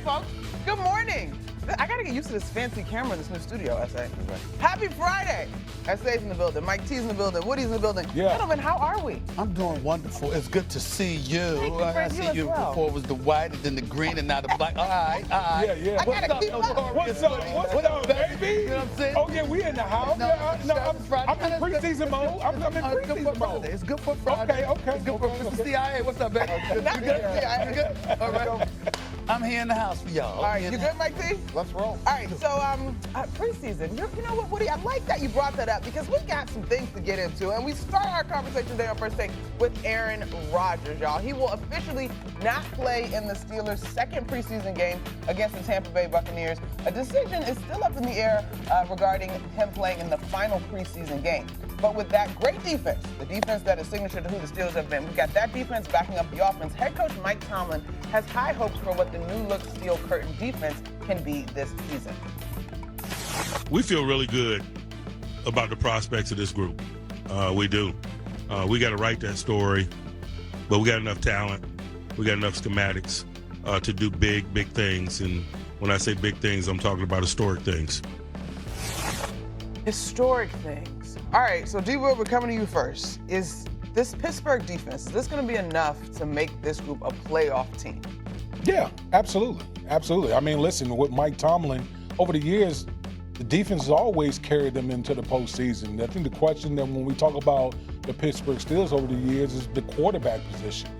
folks. Good morning. I got to get used to this fancy camera in this new studio, S.A. Happy Friday. S.A.'s in the building. Mike T's in the building. Woody's in the building. Yeah. Gentlemen, how are we? I'm doing wonderful. It's good to see you. Thank you, I you see as you well. before it was the white and then the green and now the black. All right. Yeah. I gotta keep up. What's up, baby? You know what I'm saying? Oh, yeah, we in the house. No, I'm in preseason mode. I'm in It's good for preseason Friday. mode. It's good for Friday. Okay. It's good for Mr. CIA. What's up, baby? Not good. CIA. Good? All right. I'm here in the house for y'all. All right, you good, Mike T? Let's roll. All right, so preseason, you know what, Woody? I like that you brought that up because we got some things to get into, and we start our conversation today on First Take with Aaron Rodgers, y'all. He will officially not play in the Steelers' second preseason game against the Tampa Bay Buccaneers. A decision is still up in the air regarding him playing in the final preseason game. But with that great defense, the defense that is signature to who the Steelers have been, we've got that defense backing up the offense. Head coach Mike Tomlin has high hopes for what the new-look Steel Curtain defense can be this season. We feel really good about the prospects of this group. We do. We got to write that story, but we got enough talent. We got enough schematics to do big things. And when I say big things, I'm talking about historic things. Historic things. All right, so D-Will, we're coming to you first. Is this Pittsburgh defense, is this going to be enough to make this group a playoff team? Yeah, absolutely. I mean, listen, with Mike Tomlin, over the years, the defense has always carried them into the postseason. I think the question that when we talk about the Pittsburgh Steelers over the years is the quarterback position.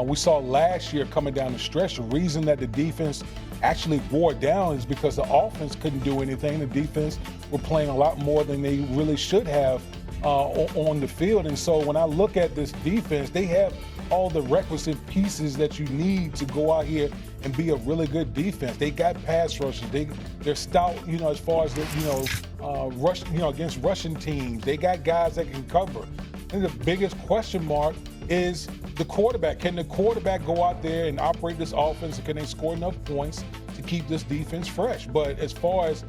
We saw last year coming down the stretch, the reason that the defense actually wore down is because the offense couldn't do anything. The defense were playing a lot more than they really should have on the field. And so when I look at this defense, they have all the requisite pieces that you need to go out here and be a really good defense. They got pass rushers. They're stout, as far as rush, against rushing teams. They got guys that can cover. I think the biggest question mark is the quarterback. Can the quarterback go out there and operate this offense, and can they score enough points to keep this defense fresh? But as far as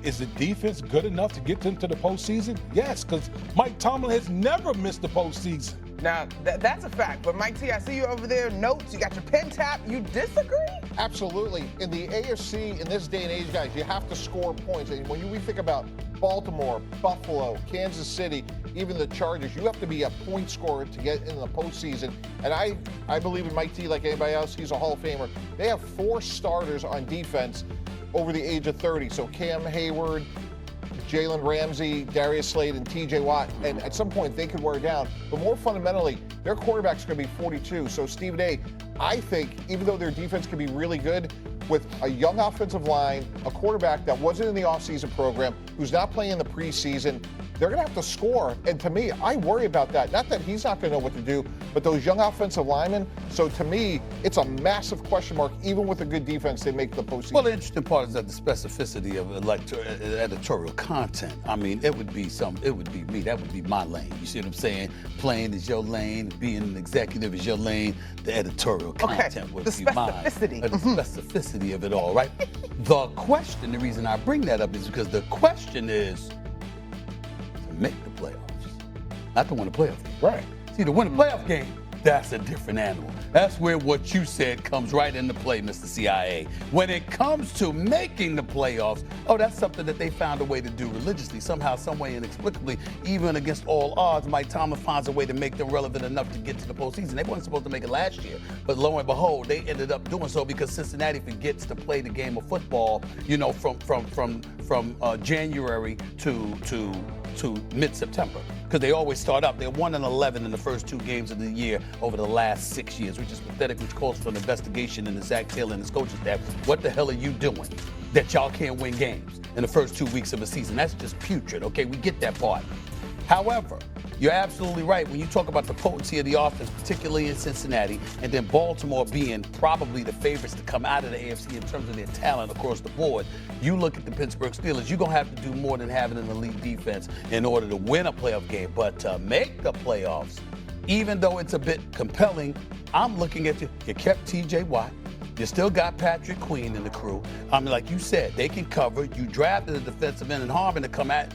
is the defense good enough to get them to the postseason? Yes, because Mike Tomlin has never missed the postseason. Now, that's a fact. But Mike T, I see you over there, notes, you got your pen tap. You disagree? Absolutely. In the AFC, in this day and age, guys, you have to score points. And when we think about Baltimore, Buffalo, Kansas City, even the Chargers, you have to be a point scorer to get into the postseason. And I believe in Mike T like anybody else. He's a Hall of Famer. They have 4 starters on defense over the age of 30. So Cam Hayward, Jalen Ramsey, Darius Slade, and T.J. Watt, and at some point they could wear down. But more fundamentally, their quarterback's going to be 42. So Stephen A., I think, even though their defense can be really good, with a young offensive line, a quarterback that wasn't in the offseason program, who's not playing in the preseason, they're going to have to score. And to me, I worry about that. Not that he's not going to know what to do, but those young offensive linemen. So to me, it's a massive question mark. Even with a good defense, they make the postseason. Well, the interesting part is that the specificity of editorial content. I mean, it would be me. That would be my lane. You see what I'm saying? Playing is your lane. Being an executive is your lane. The editorial content would be mine. The specificity of it all, right? The reason I bring that up is because the question is, make the playoffs, not to win a playoff game. Right. See, to win a playoff game, that's a different animal. That's where what you said comes right into play, Mr. CIA. When it comes to making the playoffs, that's something that they found a way to do religiously, somehow, some way, inexplicably, even against all odds. Mike Tomlin finds a way to make them relevant enough to get to the postseason. They weren't supposed to make it last year, but lo and behold, they ended up doing so because Cincinnati forgets to play the game of football, from January to mid-September, because they always start up. They're 1-11 in the first 2 games of the year over the last 6 years, which is pathetic, which calls for an investigation into Zach Taylor and his coaching staff. What the hell are you doing that y'all can't win games in the first 2 weeks of a season? That's just putrid, okay? We get that part. However, you're absolutely right. When you talk about the potency of the offense, particularly in Cincinnati, and then Baltimore being probably the favorites to come out of the AFC in terms of their talent across the board, you look at the Pittsburgh Steelers, you're going to have to do more than having an elite defense in order to win a playoff game. But to make the playoffs, even though it's a bit compelling, I'm looking at you. You kept T.J. Watt. You still got Patrick Queen in the crew. I mean, like you said, they can cover. You drafted a defensive end in Harmon to come at,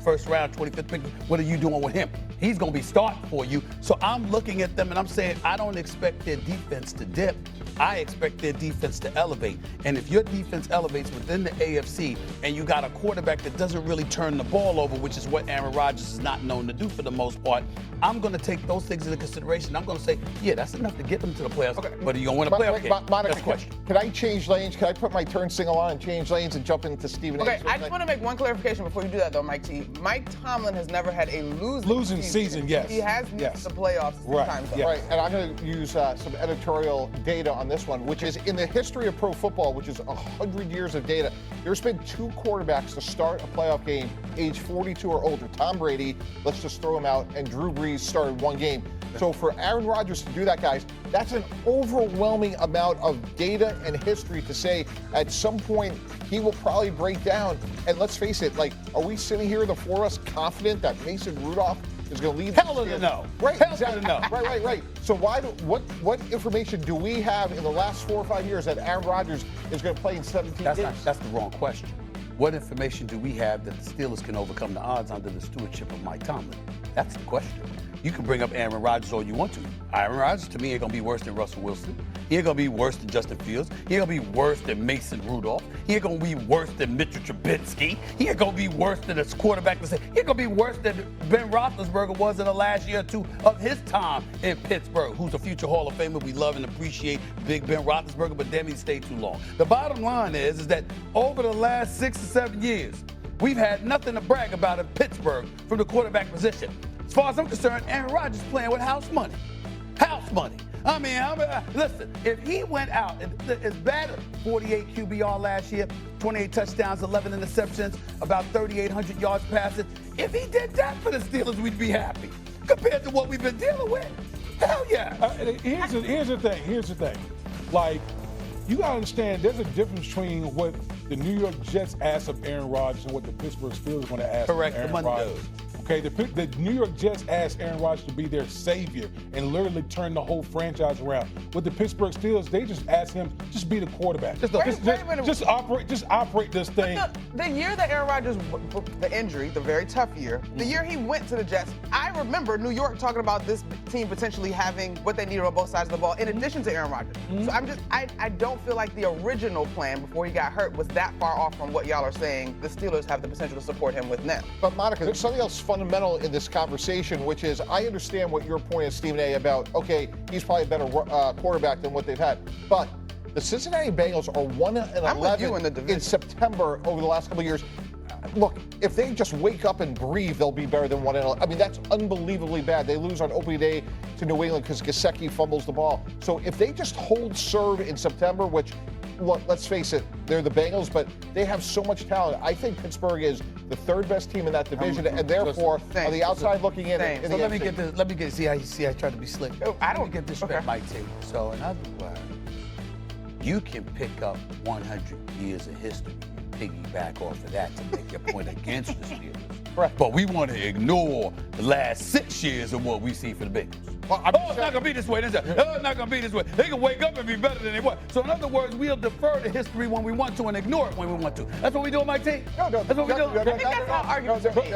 first round, 25th pick. What are you doing with him? He's going to be starting for you. So I'm looking at them and I'm saying I don't expect their defense to dip. I expect their defense to elevate. And if your defense elevates within the AFC and you got a quarterback that doesn't really turn the ball over, which is what Aaron Rodgers is not known to do for the most part, I'm going to take those things into consideration. I'm going to say, yeah, that's enough to get them to the playoffs. Okay. But are you going to win a playoff game? Monica, that's the question. Can I change lanes? Can I put my turn signal on and change lanes and jump into Stephen A? Okay, I just want to make one clarification before you do that, though, Mike T. Mike Tomlin has never had a losing season. Yes. He has missed the playoffs sometimes. Yes. Right, and I'm going to use some editorial data on this one, which is in the history of pro football, which is 100 years of data, there's been 2 quarterbacks to start a playoff game age 42 or older. Tom Brady, let's just throw him out, and Drew Brees started 1 game. So for Aaron Rodgers to do that, guys, that's an overwhelming amount of data and history to say at some point he will probably break down. And let's face it, like, are we sitting here, the 4 of us, confident that Mason Rudolph is going to lead? Hell to no. Right, Hell exactly. to no. Right. So what information do we have in the last 4 or 5 years that Aaron Rodgers is going to play in 17 games? That's the wrong question. What information do we have that the Steelers can overcome the odds under the stewardship of Mike Tomlin? That's the question. You can bring up Aaron Rodgers all you want to. Aaron Rodgers, to me, ain't going to be worse than Russell Wilson. He ain't going to be worse than Justin Fields. He ain't going to be worse than Mason Rudolph. He ain't going to be worse than Mitchell Trubisky. He ain't going to be worse than a quarterback. He ain't going to be worse than Ben Roethlisberger was in the last year or 2 of his time in Pittsburgh, who's a future Hall of Famer. We love and appreciate Big Ben Roethlisberger, but damn, he stayed too long. The bottom line is that over the last 6 or 7 years, we've had nothing to brag about in Pittsburgh from the quarterback position. As far as I'm concerned, Aaron Rodgers playing with house money. House money. I mean, listen, if he went out, it's better. 48 QBR last year, 28 touchdowns, 11 interceptions, about 3,800 yards passing. If he did that for the Steelers, we'd be happy. Compared to what we've been dealing with, hell yeah. Here's the thing. Like, you got to understand, there's a difference between what the New York Jets ask of Aaron Rodgers and what the Pittsburgh Steelers are going to ask of Aaron Rodgers. Okay, the New York Jets asked Aaron Rodgers to be their savior and literally turn the whole franchise around. With the Pittsburgh Steelers, they just asked him just be the quarterback. Just operate this thing. The year that Aaron Rodgers, the injury, the very tough year, the year he went to the Jets, I remember New York talking about this team potentially having what they needed on both sides of the ball, in addition to Aaron Rodgers. So I don't feel like the original plan before he got hurt was that far off from what y'all are saying the Steelers have the potential to support him with now. But Monica, there's something else fundamental in this conversation, which is I understand what your point is, Stephen A, about, okay, he's probably a better quarterback than what they've had. But the Cincinnati Bengals are 1-11 in September over the last couple of years. Look, if they just wake up and breathe, they'll be better than 1-11. I mean, that's unbelievably bad. They lose on opening day to New England because Gesicki fumbles the ball. So if they just hold serve in September, which, look, let's face it, they're the Bengals, but they have so much talent. I think Pittsburgh is the 3rd best team in that division, and therefore, on the outside looking in. So let me get this. Let me get. See how I tried to be slick. Let me get this straight, Mike T. So in other words, you can pick up 100 years of history and piggyback off of that to make your point against the Steelers. Right. But we want to ignore the last 6 years of what we see for the Bengals. Well, it's not going to be this way. It's not going to be this way. They can wake up and be better than they were. So in other words, we'll defer to history when we want to and ignore it when we want to. That's what we do, Mike T. No. That's what we do. I think that's how arguments are made.